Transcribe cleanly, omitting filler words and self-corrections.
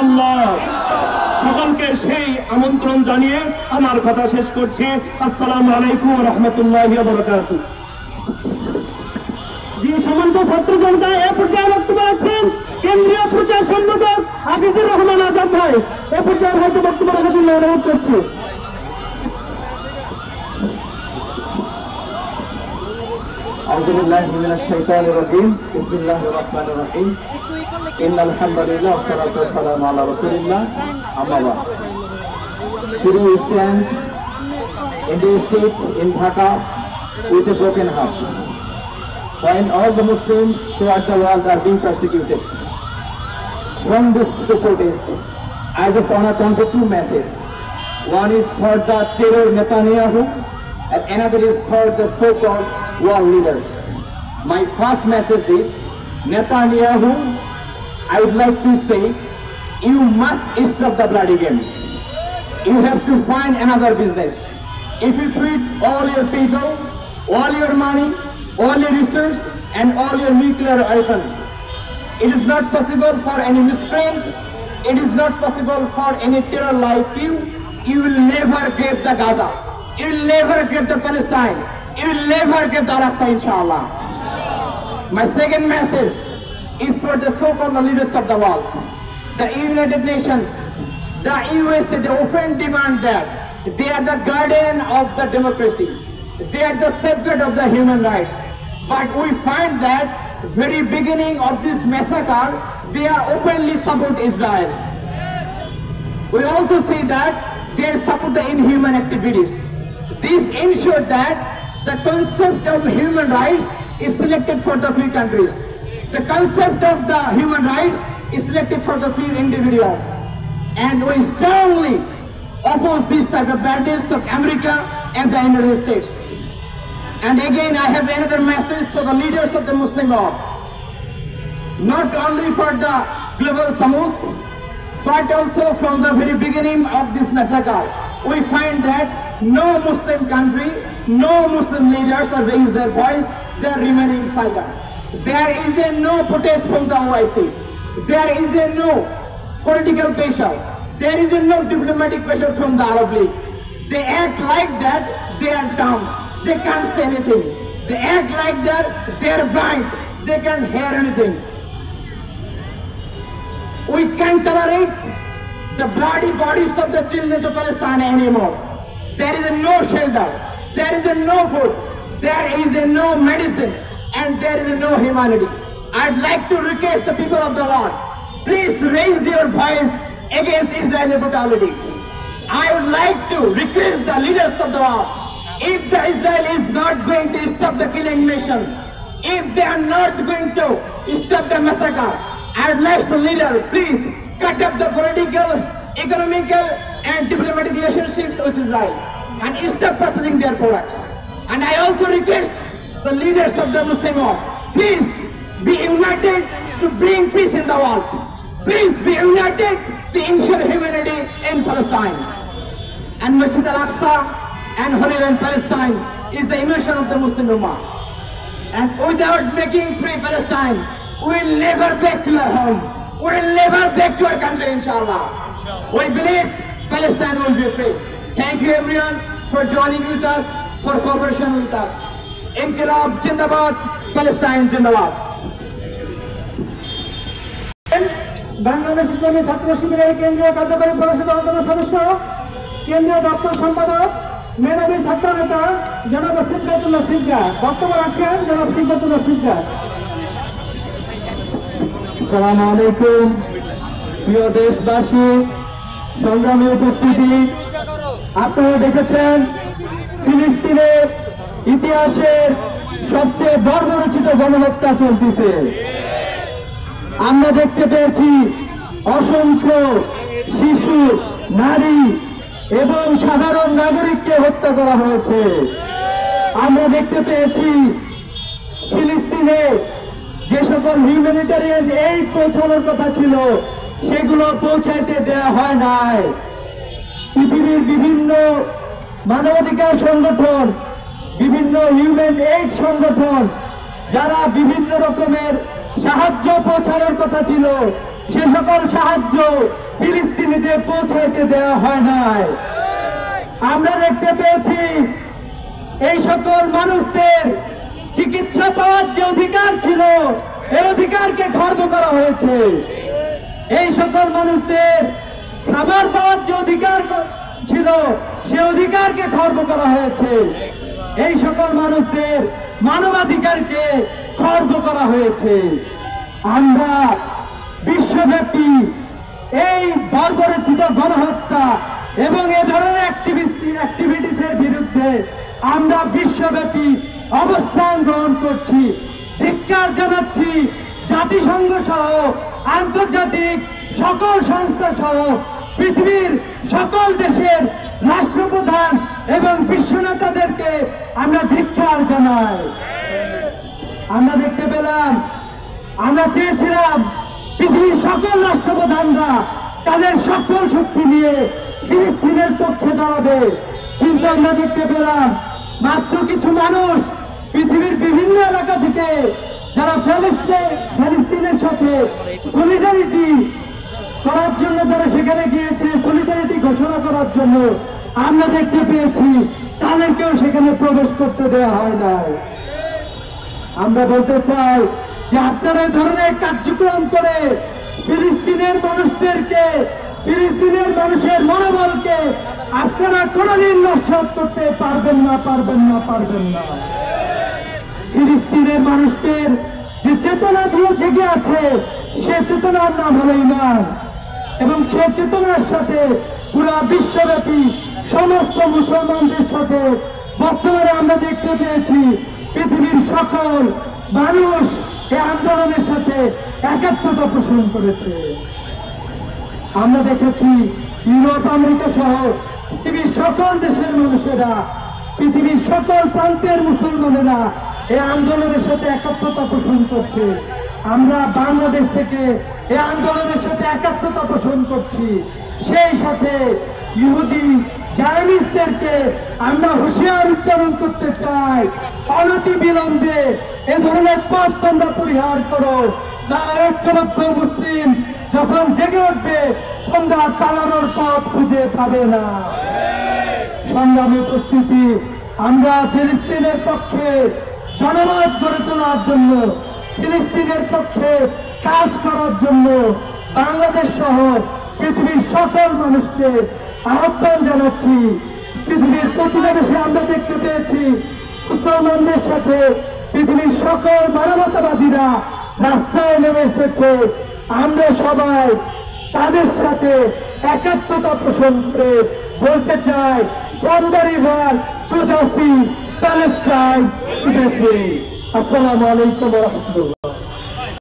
আল্লাহ সকলকে সেই আমন্ত্রণ জানিয়ে আমার কথা শেষ করছি। আসসালামু আলাইকুম ওয়া রাহমাতুল্লাহি ওয়া বারাকাতুহু। জি সম্মানিত ছাত্র জনতা, এ পর্যায়ে বক্তব্য রাখছেন কেন্দ্রীয় প্রচার সম্পাদক আজিজুর রহমান আজাদ ভাই। এ পর্যায়ে হয়তো বক্তব্য রাখার জন্য অনুরোধ করছি। أعوذ بالله من الشيطان الرجيم بسم الله الرحمن الرحيم إن الحمد لله والصلاة والسلام على رسول الله أما بعد. Today we stand in the state in Dhaka with a broken heart when all the Muslims throughout the world are being persecuted. From this protest, I just want to convey two messages. One is for the terror Netanyahu and another is for the so-called world leaders. My first message is, Netanyahu, I would like to say, you must stop the bloody game. You have to find another business. If you put all your people, all your money, all your research and all your nuclear weapon, it is not possible for any miscreant, it is not possible for any terror like you will never get the Gaza. You will never get the Palestine. You will never get the Al-Aqsa, inshallah. My second message is for the so-called leaders of the world. The United Nations, the USA, they often demand that they are the guardian of the democracy. They are the safeguard of the human rights. But we find that very beginning of this massacre, they are openly support Israel. We also see that they support the inhuman activities. This ensured that the concept of human rights is selected for the few countries. The concept of the human rights is selected for the few individuals. And we strongly oppose this type of practice of America and the United States. And again, I have another message for the leaders of the Muslim world. Not only for the global Samud, but also from the very beginning of this massacre, we find that no Muslim country, no Muslim leaders are raising their voice, they are remaining silent. There is a no protest from the OIC. There is a no political pressure. There is a no diplomatic pressure from the Arab League. They act like that, they are dumb. They can't say anything. They act like that, they are blind. They can't hear anything. We can't tolerate the bloody bodies of the children of Palestine anymore. There is no shelter, there is no food, there is no medicine, and there is no humanity. I'd like to request the people of the world, please raise your voice against Israeli brutality. I would like to request the leaders of the world, if the Israel is not going to stop the killing mission, if they are not going to stop the massacre, I'd like the leader, please cut up the political, economical and diplomatic relationships with Israel and stop purchasing their products. And I also request the leaders of the Muslim world, please be united to bring peace in the world. Please be united to ensure humanity in Palestine. And Masjid Al-Aqsa and Holy Land Palestine is the emotion of the Muslim Ummah. And without making free Palestine, we will never back to our home. We will never back to our country, inshallah. We believe Palestine will be free. Thank you everyone for joining with us, for cooperation with us. Inqilab Jindabad, Palestine Jindabad. Bangladesh ইসলামী ছাত্র শিবিরের কেন্দ্রীয় কার্যকরী পরিষদের অন্যতম সদস্য, কেন্দ্রীয় দপ্তর সম্পাদক, মেধাবী ছাত্র নেতা জনাব সিদ্ধাতুল্লাহ সিদ্দা বক্তব্য রাখছেন। জনাব সিদ্ধাতুল্লাহ সিদ্দা। আসসালামু আলাইকুম প্রিয় দেশবাসী, সংগ্রামী উপস্থিতি, আপনারা দেখেছেন ফিলিস্তিনের ইতিহাসের সবচেয়ে বর্বরোচিত গণহত্যা চলতেছে। আমরা দেখতে পেয়েছি অসংখ্য শিশু, নারী এবং সাধারণ নাগরিককে হত্যা করা হয়েছে। আমরা দেখতে পেয়েছি ফিলিস্তিনে যে সকল হিউম্যানিটারিয়ান এইড পৌঁছানোর কথা ছিল সেগুলো পৌঁছাইতে দেওয়া হয় নাই। পৃথিবীর বিভিন্ন মানবাধিকার সংগঠন, বিভিন্ন হিউম্যান এইড সংগঠন যারা বিভিন্ন রকমের সাহায্য পৌঁছানোর কথা ছিল সে সকল সাহায্য ফিলিস্তিনিতে পৌঁছাইতে দেওয়া হয় নাই। আমরা দেখতে পেয়েছি এই সকল মানুষদের চিকিৎসা পাওয়ার যে অধিকার ছিল, এই অধিকারকে খর্ব করা হয়েছে। এই সকল মানুষদের খাবার পাওয়ার যে অধিকার ছিল, সে অধিকারকে খর্ব করা হয়েছে। এই সকল মানুষদের মানবাধিকারকে খর্ব করা হয়েছে। আমরা বিশ্বব্যাপী এই বর্বরচিত গণহত্যা এবং এ ধরনের অ্যাক্টিভিটিসের বিরুদ্ধে আমরা বিশ্বব্যাপী অবস্থান গ্রহণ করছি, ধিক্কার জানাচ্ছি। জাতিসংঘ সহ আন্তর্জাতিক সকল সংস্থা সহ পৃথিবীর সকল দেশের রাষ্ট্রপ্রধান এবং বিশ্ব নেতাদেরকে আমরা ধিক্কার জানাই। আমরা দেখতে পেলাম, আমরা চেয়েছিলাম পৃথিবীর সকল রাষ্ট্রপ্রধানরা তাদের সকল শক্তি নিয়ে ফিলিস্তিনের পক্ষে দাঁড়াবে, কিন্তু আমরা দেখতে পেলাম মাত্র কিছু মানুষ পৃথিবীর বিভিন্ন এলাকা থেকে যারা ফিলিস্তিনের সাথে সলিডারিটি করার জন্য তারা সেখানে গিয়েছে, সলিডারিটি ঘোষণা করার জন্য, আমরা দেখতে পেয়েছি তাদেরকেও সেখানে প্রবেশ করতে দেওয়া হয় নাই। আমরা বলতে চাই যে আপনারা এই ধরনের কার্যক্রম করে ফিলিস্তিনের মানুষদেরকে, ফিলিস্তিনের মানুষের মনোবলকে আপনারা কোনোদিন নস্যাৎ করতে পারবেন না, পারবেন না, পারবেন না। ফিলিস্তিনের মানুষদের যে চেতনা দিয়ে জেগে আছে, সে চেতনার নাম হলো ঈমান, এবং সে চেতনার সাথে পুরা বিশ্বব্যাপী সমস্ত মুসলমানদের সাথে বর্তমানে আমরা দেখতে পেয়েছি পৃথিবীর সকল মানুষ এই আন্দোলনের সাথে একাত্মতা পোষণ করেছে। আমরা দেখেছি ইউরোপ, আমেরিকা সহ পৃথিবীর সকল দেশের মানুষেরা, পৃথিবীর সকল প্রান্তের মুসলমানেরা এই আন্দোলনের সাথে একাত্মতা পোষণ করছে। আমরা বাংলাদেশ থেকে এই আন্দোলনের সাথে একাত্মতা পোষণ করছি। সেই সাথে ইহুদি জায়নিস্টদেরকে আমরা হুঁশিয়ার উচ্চারণ করতে চাই, অনতি বিলম্বে এ ধরনের পথ তোমরা পরিহার করো, না ঐক্যবদ্ধ মুসলিম যখন জেগে উঠবে তোমরা পালানোর পথ খুঁজে পাবে না। সংগ্রামী উপস্থিতি, আমরা ফিলিস্তিনের পক্ষে জনমত গড়ে তোলার জন্য, ফিলিস্তিনের পক্ষে কাজ করার জন্য বাংলাদেশ সহ পৃথিবীর সকল মানুষকে আহ্বান জানাচ্ছি। পৃথিবীর প্রতিটা দেশে আমরা দেখতে পেয়েছি মুসলমানদের সাথে পৃথিবীর সকল মানবতাবাদীরা রাস্তায় নেমে এসেছে। আমরা সবাই তাদের সাথে একাত্মতা পোষণ করে বলতে চাই, from the river to the sea, Palestine to the sea. আসসালামু আলাইকুম ওয়া রাহমাতুল্লাহ।